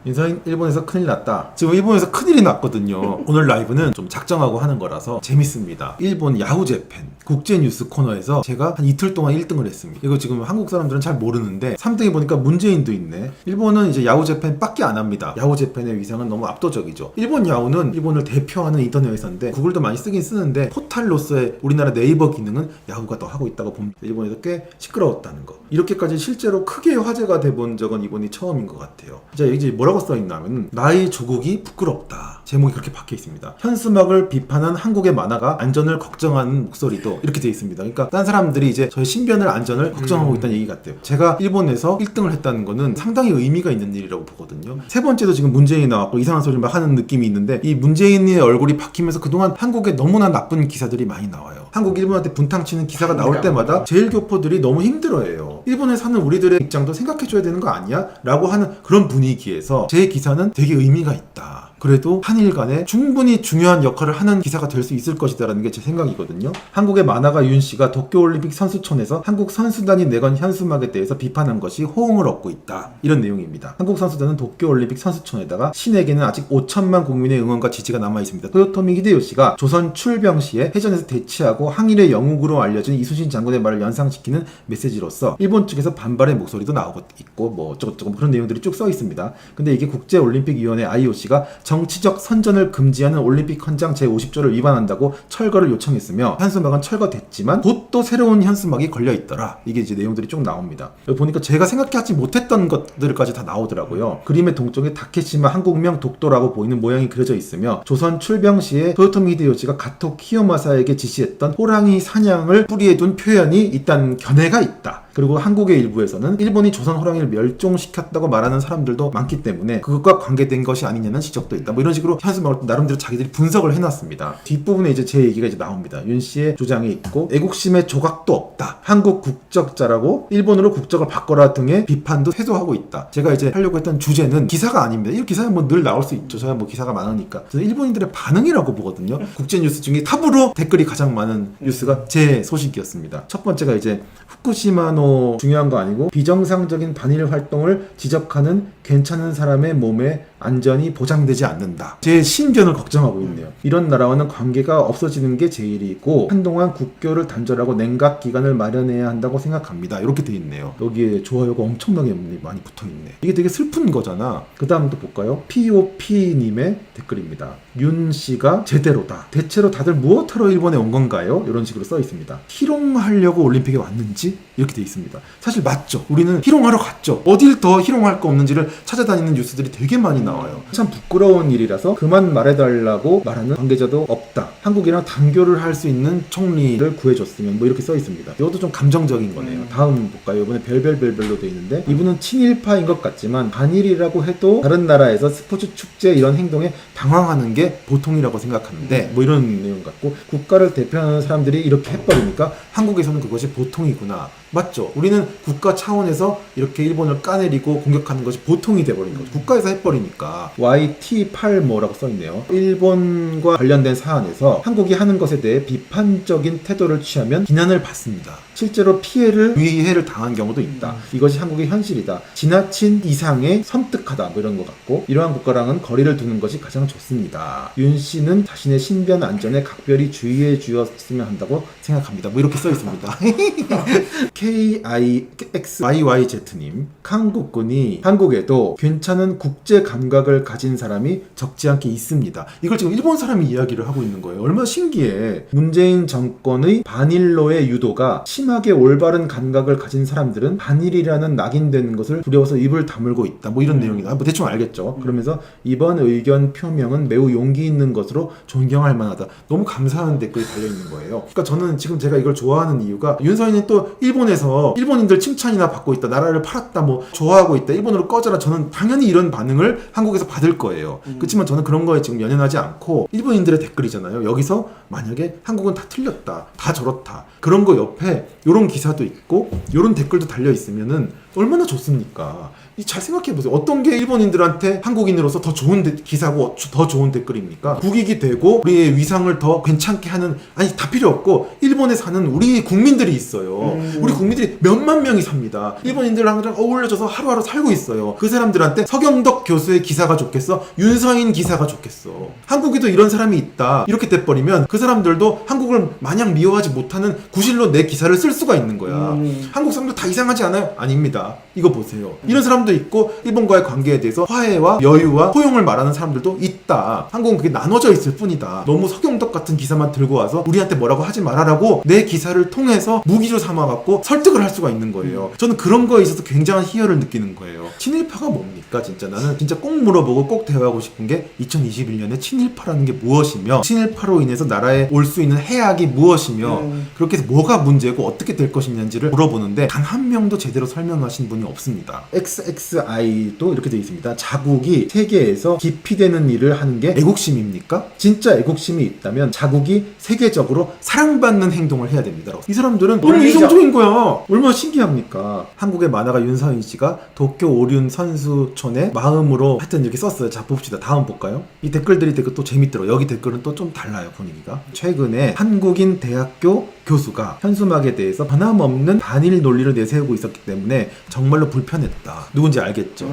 윤서인 일본에서 큰일 났다. 지금 일본에서 큰일이 났거든요. 오늘 라이브는 좀 작정하고 하는 거라서 재밌습니다. 일본 야후재팬 국제뉴스 코너에서 제가 한 이틀 동안 1등을 했습니다. 이거 지금 한국 사람들은 잘 모르는데 3등에 보니까 문재인도 있네. 일본은 이제 야후재팬 밖에 안 합니다. 야후재팬의 위상은 너무 압도적이죠. 일본 야후는 일본을 대표하는 인터넷 회사인데 구글도 많이 쓰긴 쓰는데 포탈로서의 우리나라 네이버 기능은 야후가 더 하고 있다고 봅니다. 일본에서 꽤 시끄러웠다는 거. 이렇게까지 실제로 크게 화제가 돼본 적은 이번이 처음인 것 같아요. 자, 여기 뭐라고 써있냐면 나의 조국이 부끄럽다. 제목이 그렇게 박혀 있습니다. 현수막을 비판한 한국의 만화가 안전을 걱정하는 목소리도 이렇게 돼 있습니다. 그러니까 딴 사람들이 이제 저희 신변을 안전을 걱정하고 있다는 얘기 같아요. 제가 일본에서 1등을 했다는 거는 상당히 의미가 있는 일이라고 보거든요. 세 번째도 지금 문재인이 나왔고 이상한 소리를 막 하는 느낌이 있는데 이 문재인의 얼굴이 박히면서 그동안 한국에 너무나 나쁜 기사들이 많이 나와요. 한국 일본한테 분탕치는 기사가 나올 때마다 제일 교포들이 너무 힘들어해요. 일본에 사는 우리들의 입장도 생각해줘야 되는 거 아니야? 라고 하는 그런 분위기에서 제 기사는 되게 의미가 있다. 그래도 한일 간에 충분히 중요한 역할을 하는 기사가 될 수 있을 것이다라는 게 제 생각이거든요. 한국의 만화가 윤 씨가 도쿄올림픽 선수촌에서 한국 선수단이 내건 현수막에 대해서 비판한 것이 호응을 얻고 있다. 이런 내용입니다. 한국 선수단은 도쿄올림픽 선수촌에다가 신에게는 아직 5천만 국민의 응원과 지지가 남아있습니다. 토요토미 히데요시가 조선 출병 시에 해전에서 대치하고 항일의 영웅으로 알려진 이순신 장군의 말을 연상시키는 메시지로서 일본 측에서 반발의 목소리도 나오고 있고 뭐 어쩌고저쩌고 그런 내용들이 쭉 써 있습니다. 근데 이게 국제올림픽위원회 IOC가 정치적 선전을 금지하는 올림픽 헌장 제50조를 위반한다고 철거를 요청했으며 현수막은 철거됐지만 곧 또 새로운 현수막이 걸려있더라. 이게 이제 내용들이 쭉 나옵니다. 여기 보니까 제가 생각하지 못했던 것들까지 다 나오더라고요. 그림의 동쪽에 다케시마 한국명 독도라고 보이는 모양이 그려져 있으며 조선 출병 시에 토요토미 히데요시가 가토 키요마사에게 지시했던 호랑이 사냥을 뿌리에 둔 표현이 있다는 견해가 있다. 그리고 한국의 일부에서는 일본이 조선 호랑이를 멸종시켰다고 말하는 사람들도 많기 때문에 그것과 관계된 것이 아니냐는 지적도 있다. 뭐 이런 식으로 현수막을 나름대로 자기들이 분석을 해놨습니다. 뒷부분에 이제 제 얘기가 이제 나옵니다. 윤 씨의 주장이 있고 애국심의 조각도 없다. 한국 국적자라고 일본으로 국적을 바꿔라 등의 비판도 회도하고 있다. 제가 이제 하려고 했던 주제는 기사가 아닙니다. 이 기사는 뭐 늘 나올 수 있죠. 저야 뭐 기사가 많으니까. 저는 일본인들의 반응이라고 보거든요. 국제 뉴스 중에 탑으로 댓글이 가장 많은 뉴스가 제 소식이었습니다. 첫 번째가 이제 후쿠시마노 중요한 거 아니고 비정상적인 반일 활동을 지적하는 괜찮은 사람의 몸에 안전이 보장되지 않는다. 제 신변을 걱정하고 있네요. 이런 나라와는 관계가 없어지는 게 제일이고 한동안 국교를 단절하고 냉각 기간을 마련해야 한다고 생각합니다. 이렇게 돼 있네요. 여기에 좋아요가 엄청나게 많이 붙어있네. 이게 되게 슬픈 거잖아. 그 다음 또 볼까요? POP님의 댓글입니다. 윤 씨가 제대로다. 대체로 다들 무엇하러 일본에 온 건가요? 이런 식으로 써 있습니다. 희롱하려고 올림픽에 왔는지? 이렇게 돼 있습니다. 사실 맞죠. 우리는 희롱하러 갔죠. 어딜 더 희롱할 거 없는지를 찾아다니는 뉴스들이 되게 많이 나와요. 참 부끄러운 일이라서 그만 말해달라고 말하는 관계자도 없다. 한국이랑 단교를 할 수 있는 총리를 구해줬으면 뭐 이렇게 써 있습니다. 이것도 좀 감정적인 거네요. 다음 볼까요? 이번에 별별별별로 돼 있는데 이분은 친일파인 것 같지만 반일이라고 해도 다른 나라에서 스포츠 축제 이런 행동에 당황하는 게 보통이라고 생각하는데 뭐 이런 내용 같고 국가를 대표하는 사람들이 이렇게 해버리니까 한국에서는 그것이 보통이구나. 맞죠? 우리는 국가 차원에서 이렇게 일본을 까내리고 공격하는 것이 보통이 돼버린 거죠. 국가에서 해버리니까. YT85라고 써있네요. 일본과 관련된 사안에서 한국이 하는 것에 대해 비판적인 태도를 취하면 비난을 받습니다. 실제로 위해를 당한 경우도 있다. 이것이 한국의 현실이다. 지나친 이상에 섬뜩하다. 뭐 이런 것 같고 이러한 국가랑은 거리를 두는 것이 가장 좋습니다. 윤 씨는 자신의 신변 안전에 각별히 주의해 주었으면 한다고 생각합니다. 뭐 이렇게 써있습니다. KIXYYZ님 한국군이 한국에도 괜찮은 국제 감각을 가진 사람이 적지 않게 있습니다. 이걸 지금 일본 사람이 이야기를 하고 있는 거예요. 얼마나 신기해. 문재인 정권의 반일로의 유도가 심하게 올바른 감각을 가진 사람들은 반일이라는 낙인되는 것을 두려워서 입을 다물고 있다. 뭐 이런 내용이다. 뭐 대충 알겠죠. 그러면서 이번 의견 표명은 매우 용기 있는 것으로 존경할 만하다. 너무 감사한 댓글이 달려있는 거예요. 그러니까 저는 지금 제가 이걸 좋아하는 이유가 윤서인이 또 일본에서 일본인들 칭찬이나 받고 있다. 나라를 팔았다. 뭐 좋아하고 있다. 일본으로 꺼져라. 저는 당연히 이런 반응을 한국에서 받을 거예요. 그렇지만 저는 그런 거에 지금 연연하지 않고 일본인들의 댓글이잖아요. 여기서 만약에 한국은 다 틀렸다. 다 저렇다. 그런 거 옆에 이런 기사도 있고 이런 댓글도 달려 있으면은 얼마나 좋습니까? 잘 생각해보세요. 어떤 게 일본인들한테 한국인으로서 더 좋은 기사고 더 좋은 댓글입니까? 국익이 되고 우리의 위상을 더 괜찮게 하는, 아니 다 필요 없고 일본에 사는 우리 국민들이 있어요. 우리 국민들이 몇만 명이 삽니다. 일본인들랑 어울려져서 하루하루 살고 있어요. 그 사람들한테 서경덕 교수의 기사가 좋겠어? 윤서인 기사가 좋겠어? 한국에도 이런 사람이 있다 이렇게 돼버리면 그 사람들도 한국을 마냥 미워하지 못하는 구실로 내 기사를 쓸 수가 있는 거야. 한국 사람들 다 이상하지 않아요? 아닙니다. 이거 보세요. 이런 사람도 있고 일본과의 관계에 대해서 화해와 여유와 포용을 말하는 사람들도 있다. 한국은 그게 나눠져 있을 뿐이다. 너무 서경덕 같은 기사만 들고 와서 우리한테 뭐라고 하지 말아라고 내 기사를 통해서 무기로 삼아갖고 설득을 할 수가 있는 거예요. 저는 그런 거에 있어서 굉장한 희열을 느끼는 거예요. 친일파가 뭡니까 진짜? 나는 진짜 꼭 물어보고 꼭 대화하고 싶은 게 2021년에 친일파라는 게 무엇이며 친일파로 인해서 나라에 올 수 있는 해악이 무엇이며 그렇게 해서 뭐가 문제고 어떻게 될 것이냐를 물어보는데 단 한 명도 제대로 설명하신 분이 없습니다. XXI도 이렇게 되어 있습니다. 자국이 세계에서 기피되는 일을 하는 게 애국심입니까? 진짜 애국심이 있다면 자국이 세계적으로 사랑받는 행동을 해야 됩니다. 이 사람들은 너무 이성적인 거야. 얼마나 신기합니까? 한국의 만화가 윤서인 씨가 도쿄 오륜 선수촌의 마음으로 하여튼 이렇게 썼어요. 자 봅시다. 다음 볼까요? 이 댓글들이 되게 또 재밌더라고요. 여기 댓글은 또 좀 달라요, 분위기가. 최근에 한국인 대학교 교수가 현수막에 대해서 변함없는 반일 논리를 내세우고 있었기 때문에 정말로 불편했다. 누군지 알겠죠?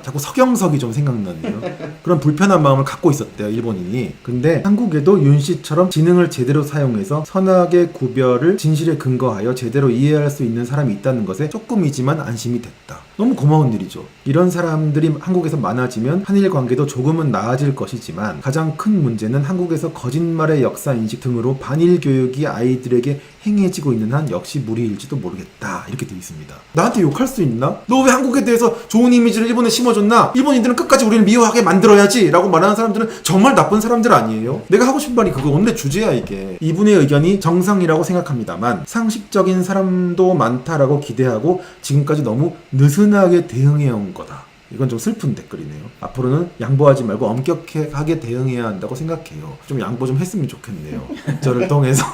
자꾸 서경석이 좀 생각나네요. 그런 불편한 마음을 갖고 있었대요, 일본인이. 근데 한국에도 윤 씨처럼 지능을 제대로 사용해서 선악의 구별을 진실에 근거하여 제대로 이해할 수 있는 사람이 있다는 것에 조금이지만 안심이 됐다. 너무 고마운 일이죠. 이런 사람들이 한국에서 많아지면 한일 관계도 조금은 나아질 것이지만 가장 큰 문제는 한국에서 거짓말의 역사인식 등으로 반일 교육이 아이들에게 행해지고 있는 한 역시 무리일지도 모르겠다. 이렇게 되어 있습니다. 나한테 욕할 수 있나? 너 왜 한국에 대해서 좋은 이미지를 일본에 심어줬나? 일본인들은 끝까지 우리를 미워하게 만들어야지 라고 말하는 사람들은 정말 나쁜 사람들 아니에요? 내가 하고 싶은 말이 그거 오늘의 주제야 이게. 이분의 의견이 정상이라고 생각합니다만 상식적인 사람도 많다라고 기대하고 지금까지 너무 느슨하게 대응해온 거다. 이건 좀 슬픈 댓글이네요. 앞으로는 양보하지 말고 엄격하게 대응해야 한다고 생각해요. 좀 양보 좀 했으면 좋겠네요. 저를 통해서.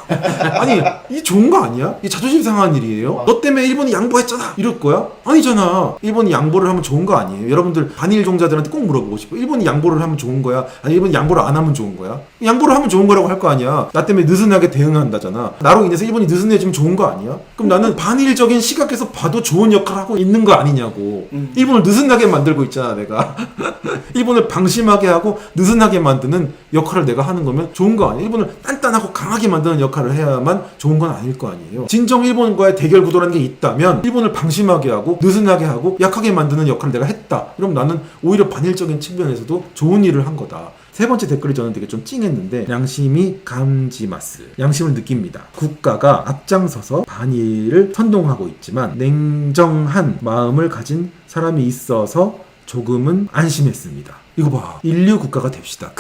아니, 이 좋은 거 아니야? 이 자존심 상한 일이에요? 너 때문에 일본이 양보했잖아! 이럴 거야? 아니잖아. 일본이 양보를 하면 좋은 거 아니에요? 여러분들 반일 종자들한테 꼭 물어보고 싶어. 일본이 양보를 하면 좋은 거야? 아니 일본이 양보를 안 하면 좋은 거야? 양보를 하면 좋은 거라고 할 거 아니야. 나 때문에 느슨하게 대응한다잖아. 나로 인해서 일본이 느슨해지면 좋은 거 아니야? 그럼 나는 반일적인 시각에서 봐도 좋은 역할을 하고 있는 거 아니냐고. 일본을 느슨하게 만들고 있잖아 내가. 일본을 방심하게 하고 느슨하게 만드는 역할을 내가 하는 거면 좋은 거 아니야? 일본을 단단하고 강하게 만드는 역할을 해야만 좋은 건 아닐 거 아니에요. 진정 일본과의 대결 구도라는 게 있다면 일본을 방심하게 하고 느슨하게 하고 약하게 만드는 역할을 내가 했다. 그럼 나는 오히려 반일적인 측면에서도 좋은 일을 한 거다. 세 번째 댓글이 저는 되게 좀 찡했는데 양심이 감지마스. 양심을 느낍니다. 국가가 앞장서서 반일을 선동하고 있지만 냉정한 마음을 가진 사람이 있어서 조금은 안심했습니다. 이거 봐. 인류 국가가 됩시다.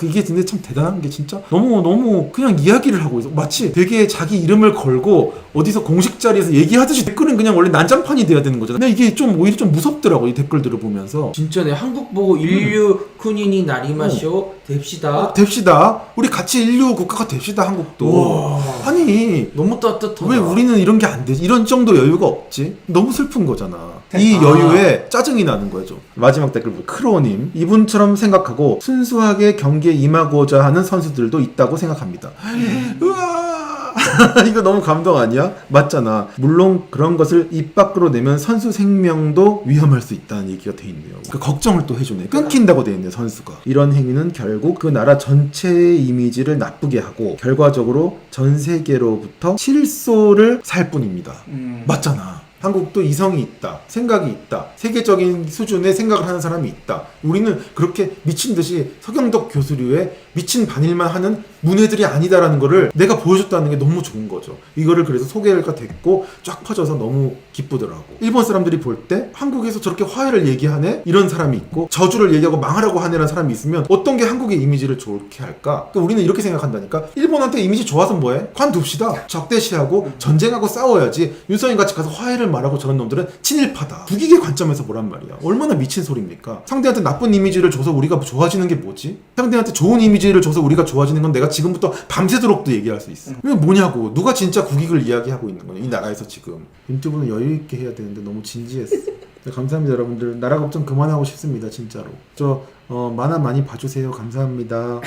이게 근데 참 대단한 게 진짜 너무 그냥 이야기를 하고 있어. 마치 되게 자기 이름을 걸고 어디서 공식 자리에서 얘기하듯이 댓글은 그냥 원래 난장판이 돼야 되는 거잖아. 근데 이게 좀 오히려 좀 무섭더라고 이 댓글들을 보면서. 진짜 내 한국 보고 인류 쿠니니 나리마쇼 됩시다. 됩시다. 우리 같이 인류 국가가 됩시다 한국도. 우와. 아니 너무 따뜻하다. 왜 우리는 이런 게 안 되지? 이런 정도 여유가 없지? 너무 슬픈 거잖아. 이 여유에 짜증이 나는 거죠. 마지막 댓글 크로님. 이분처럼 생각하고 순수하게 경기에 임하고자 하는 선수들도 있다고 생각합니다. 우와. 이거 너무 감동 아니야? 맞잖아. 물론 그런 것을 입 밖으로 내면 선수 생명도 위험할 수 있다는 얘기가 돼 있네요. 그 걱정을 또 해주네. 끊긴다고 돼 있네 선수가. 이런 행위는 결국 그 나라 전체의 이미지를 나쁘게 하고 결과적으로 전 세계로부터 실소를 살 뿐입니다. 맞잖아. 한국도 이성이 있다. 생각이 있다. 세계적인 수준의 생각을 하는 사람이 있다. 우리는 그렇게 미친 듯이 서경덕 교수류의 미친 반일만 하는 문외들이 아니다라는 거를 내가 보여줬다는 게 너무 좋은 거죠. 이거를 그래서 소개가 됐고 쫙 퍼져서 너무 기쁘더라고. 일본 사람들이 볼 때 한국에서 저렇게 화해를 얘기하네? 이런 사람이 있고 저주를 얘기하고 망하라고 하네라는 사람이 있으면 어떤 게 한국의 이미지를 좋게 할까? 그러니까 우리는 이렇게 생각한다니까. 일본한테 이미지 좋아서 뭐해? 관둡시다. 적대시하고 전쟁하고 싸워야지. 윤서인 같이 가서 화해를 말하고 저런 놈들은 친일파다. 국익의 관점에서 보란 말이야. 얼마나 미친 소리입니까? 상대한테 나쁜 이미지를 줘서 우리가 좋아지는 게 뭐지? 상대한테 좋은 이미지를 줘서 우리가 좋아지는 건 내가 지금부터 밤새도록도 얘기할 수 있어. 이게 뭐냐고. 누가 진짜 국익을 이야기하고 있는 거냐 이 나라에서 지금. 인터뷰는 여유 있게 해야 되는데 너무 진지했어. 네, 감사합니다 여러분들. 나라 걱정 그만하고 싶습니다 진짜로. 저 만화 많이 봐주세요. 감사합니다.